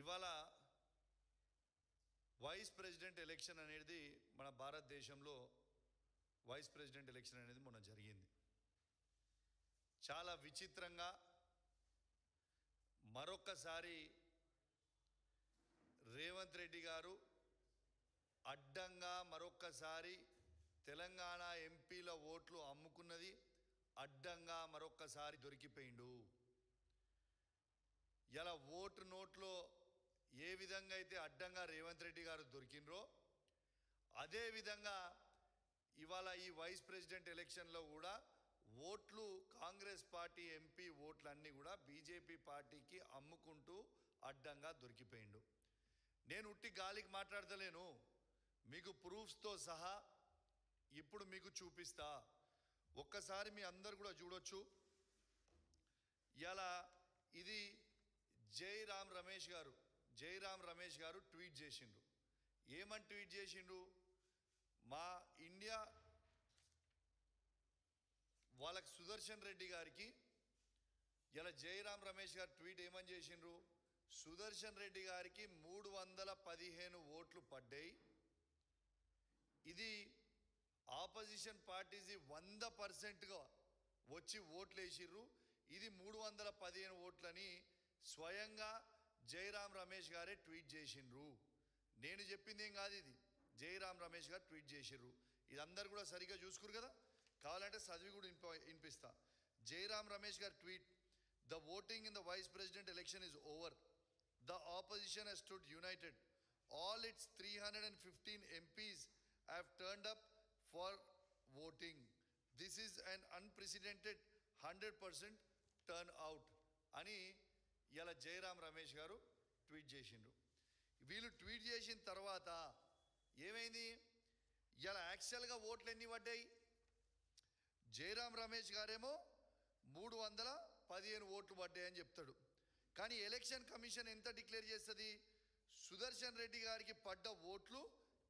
ఇవాళ vice president election అనేది మన భారతదేశంలో వైస్ ప్రెసిడెంట్ ఎలక్షన్ అనేది మొన్న జరిగింది. చాలా విచిత్రంగా మరొక్కసారి రేవంత్ రెడ్డి గారు అడ్డంగా మరొక్కసారి తెలంగాణ ఎంపీల ఓట్లు అమ్ముకున్నది, అడ్డంగా మరొక్కసారి దొరికిపోయిండు. ఇలా ఓటు నోట్లో ఏ విధంగా అయితే అడ్డంగా రేవంత్ రెడ్డి గారు దొరికినరో అదేవిధంగా ఇవాళ ఈ వైస్ ప్రెసిడెంట్ ఎలక్షన్లో కూడా ఓట్లు కాంగ్రెస్ పార్టీ ఎంపీ ఓట్లన్నీ కూడా బీజేపీ పార్టీకి అమ్ముకుంటూ అడ్డంగా దొరికిపోయిండు. నేను ఉట్టి గాలికి మాట్లాడతలేను, మీకు ప్రూఫ్స్తో సహా ఇప్పుడు మీకు చూపిస్తా. ఒక్కసారి మీ అందరు కూడా చూడొచ్చు. ఇలా ఇది జైరామ్ రమేష్ గారు ట్వీట్ చేసిండ్రు. ఏమని ట్వీట్ చేసిండ్రు? మా ఇండియా వాళ్ళకి సుదర్శన్ రెడ్డి గారికి ఇలా జైరామ్ రమేష్ గారు ట్వీట్ ఏమని చేసిండ్రు? సుదర్శన్ రెడ్డి గారికి 315 ఓట్లు పడ్డాయి. ఇది ఆపోజిషన్ పార్టీస్ 100%గా వచ్చి ఓట్లు వేసిర్రు. ఇది 315 ఓట్లని స్వయంగా జైరామ్ రమేష్ గారే ట్వీట్ చేసిండ్రు. నేను చెప్పింది ఏం కాదు, ఇది జైరామ్ రమేష్ గారు ట్వీట్ చేసిర్రు. ఇది అందరు కూడా సరిగ్గా చూసుకురు కదా, కావాలంటే చదివి కూడా వినిపిస్తా. జైరామ్ రమేష్ గారు tweet: the voting in the vice president election is over. The opposition has stood united. All its 315 MPs have turned up for voting. This is an unprecedented 100% turnout అని ఇలా జైరామ్ రమేష్ గారు ట్వీట్ చేసిండ్రు. వీళ్ళు ట్వీట్ చేసిన తర్వాత ఏమైంది? ఇలా యాక్చువల్గా ఓట్లు ఎన్ని పడ్డాయి? జైరామ్ రమేష్ గారేమో 315 ఓట్లు పడ్డాయని చెప్తాడు. కానీ ఎలక్షన్ కమిషన్ ఎంత డిక్లేర్ చేస్తుంది? సుదర్శన్ రెడ్డి గారికి పడ్డ ఓట్లు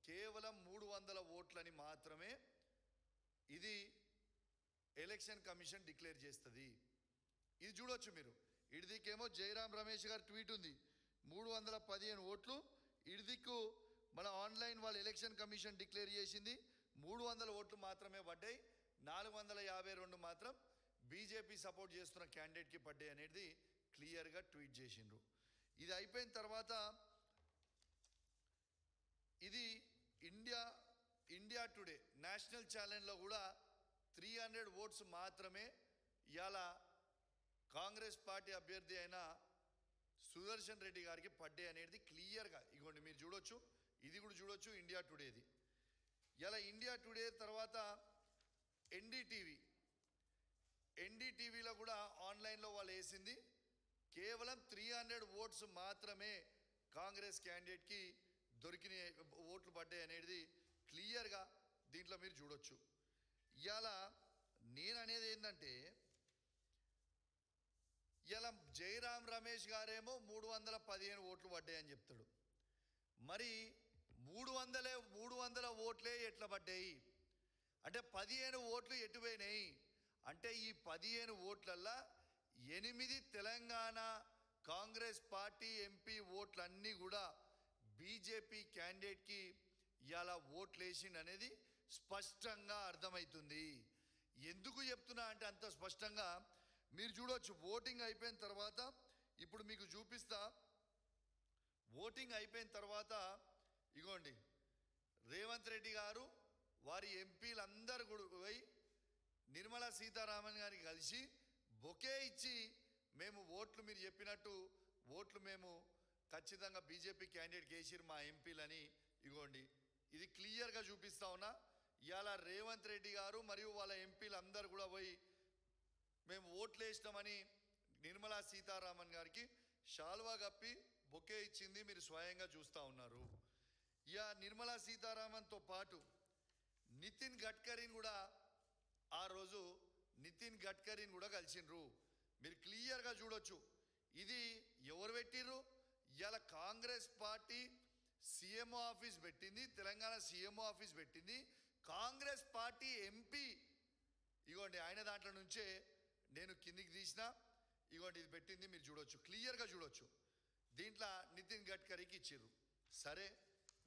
కేవలం 300 ఓట్లని మాత్రమే ఇది ఎలక్షన్ కమిషన్ డిక్లేర్ చేస్తుంది. ఇది చూడొచ్చు మీరు. ఇడిదికేమో జైరామ్ రమేష్ గారు ట్వీట్ ఉంది, 315 ఓట్లు. ఇడిదిక్కు మన ఆన్లైన్ వాళ్ళు ఎలక్షన్ కమిషన్ డిక్లేర్ చేసింది 300 ఓట్లు మాత్రమే పడ్డాయి. 452 మాత్రం బీజేపీ సపోర్ట్ చేస్తున్న క్యాండిడేట్కి పడ్డాయి అనేది క్లియర్గా ట్వీట్ చేసిండ్రు. ఇది అయిపోయిన తర్వాత ఇది ఇండియా టుడే నేషనల్ ఛానల్లో కూడా 300 ఓట్స్ మాత్రమే ఇవాళ కాంగ్రెస్ పార్టీ అభ్యర్థి అయిన సుదర్శన్ రెడ్డి గారికి పడ్డాయి అనేది క్లియర్గా ఇగోండి మీరు చూడొచ్చు. ఇది కూడా చూడొచ్చు ఇండియా టుడేది. ఇలా ఇండియా టుడే తర్వాత ఎన్డీటీవీలో కూడా ఆన్లైన్లో వాళ్ళు వేసింది కేవలం 300 ఓట్స్ మాత్రమే కాంగ్రెస్ క్యాండిడేట్కి దొరికిన ఓట్లు పడ్డాయి అనేది క్లియర్గా దీంట్లో మీరు చూడొచ్చు. ఇవాళ నేను అనేది ఏంటంటే, ఇలా జైరామ్ రమేష్ గారేమో 315 ఓట్లు పడ్డాయని చెప్తాడు. మరి 300 ఓట్లే ఎట్లా పడ్డాయి అంటే 15 ఓట్లు ఎటుపోయినాయి అంటే ఈ 15 ఓట్లల్లో 8 తెలంగాణ కాంగ్రెస్ పార్టీ ఎంపీ ఓట్లన్నీ కూడా బీజేపీ క్యాండిడేట్కి ఇలా ఓట్లు వేసిండు అనేది స్పష్టంగా అర్థమవుతుంది. ఎందుకు చెప్తున్నా అంటే అంత స్పష్టంగా మీరు చూడవచ్చు. ఓటింగ్ అయిపోయిన తర్వాత ఇప్పుడు మీకు చూపిస్తా. ఓటింగ్ అయిపోయిన తర్వాత ఇగోండి రేవంత్ రెడ్డి గారు వారి ఎంపీలందరూ కూడా పోయి నిర్మలా సీతారామన్ గారికి కలిసి బొకే ఇచ్చి మేము ఓట్లు మీరు చెప్పినట్టు ఓట్లు మేము ఖచ్చితంగా బీజేపీ క్యాండిడేట్కి వేసిరు మా ఎంపీలని ఇగోండి ఇది క్లియర్గా చూపిస్తా ఉన్నా. ఇవాళ రేవంత్ రెడ్డి గారు మరియు వాళ్ళ ఎంపీలందరూ కూడా పోయి మేము ఓట్లు వేసినామని నిర్మలా సీతారామన్ గారికి షాల్వా కప్పి బొకే ఇచ్చింది మీరు స్వయంగా చూస్తూ ఉన్నారు. ఇక నిర్మలా సీతారామన్తో పాటు నితిన్ గడ్కరీని కూడా ఆ రోజు కలిసిండ్రు. మీరు క్లియర్గా చూడొచ్చు. ఇది ఎవరు పెట్టిర్రు? ఇవాళ కాంగ్రెస్ పార్టీ సీఎంఓ ఆఫీస్ పెట్టింది, తెలంగాణ సీఎంఓ ఆఫీస్ పెట్టింది. కాంగ్రెస్ పార్టీ ఎంపీ ఇగోండి ఆయన దాంట్లో నుంచే నేను కిందికి తీసిన ఇగోండి ఇది పెట్టింది మీరు చూడొచ్చు, క్లియర్గా చూడొచ్చు. దీంట్లో నితిన్ గడ్కరీకి ఇచ్చిర్రు. సరే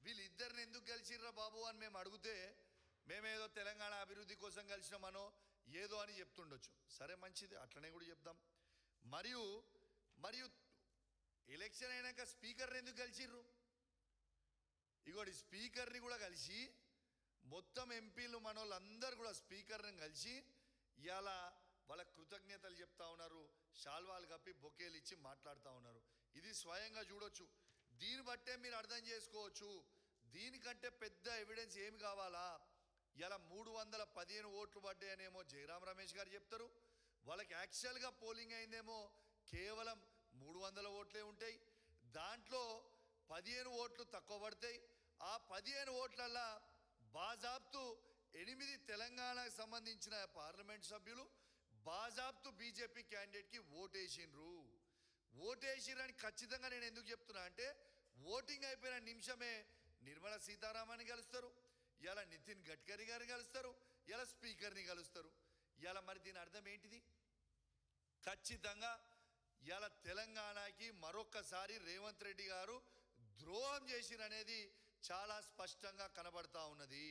వీళ్ళిద్దరిని ఎందుకు గెలిచిర్రా బాబు అని మేము అడిగితే మేమేదో తెలంగాణ అభివృద్ధి కోసం కలిసినామనో ఏదో అని చెప్తుండొచ్చు. సరే మంచిది, అట్లనే కూడా చెప్దాం. మరియు మరియు ఎలక్షన్ అయినాక స్పీకర్ని ఎందుకు కలిసిర్రు? ఇగోటి స్పీకర్ని కూడా కలిసి మొత్తం ఎంపీలు మనోళ్ళందరూ కూడా స్పీకర్ని కలిసి ఇవాళ వాళ్ళ కృతజ్ఞతలు చెప్తా ఉన్నారు, శాల్వాలు కప్పి బొకేలు ఇచ్చి మాట్లాడుతూ ఉన్నారు. ఇది స్వయంగా చూడొచ్చు. దీన్ని బట్టే మీరు అర్థం చేసుకోవచ్చు దీనికంటే పెద్ద ఎవిడెన్స్ ఏమి కావాలా. ఇలా 315 ఓట్లు పడ్డాయనేమో జయరాం రమేష్ గారు చెప్తారు, వాళ్ళకి యాక్చువల్గా పోలింగ్ అయిందేమో కేవలం 300 ఓట్లే ఉంటాయి. దాంట్లో 15 ఓట్లు తక్కువ పడతాయి. ఆ 15 ఓట్లల్లో బాజాబ్తు 8 తెలంగాణకు సంబంధించిన పార్లమెంట్ సభ్యులు బాజాబ్తు బీజేపీ క్యాండిడేట్కి ఓటేసిండ్రు. ఓటేసిరని ఖచ్చితంగా నేను ఎందుకు చెప్తున్నా అంటే ఓటింగ్ అయిపోయిన నిమిషమే నిర్మలా సీతారామన్ని కలుస్తారు, ఇలా నితిన్ గడ్కరీ గారిని కలుస్తారు, ఇలా స్పీకర్ని కలుస్తారు. ఇలా మరి దీని అర్థం ఏంటిది? ఖచ్చితంగా ఇలా తెలంగాణకి మరొక్కసారి రేవంత్ రెడ్డి గారు ద్రోహం చేసిరనేది చాలా స్పష్టంగా కనబడతా ఉన్నది.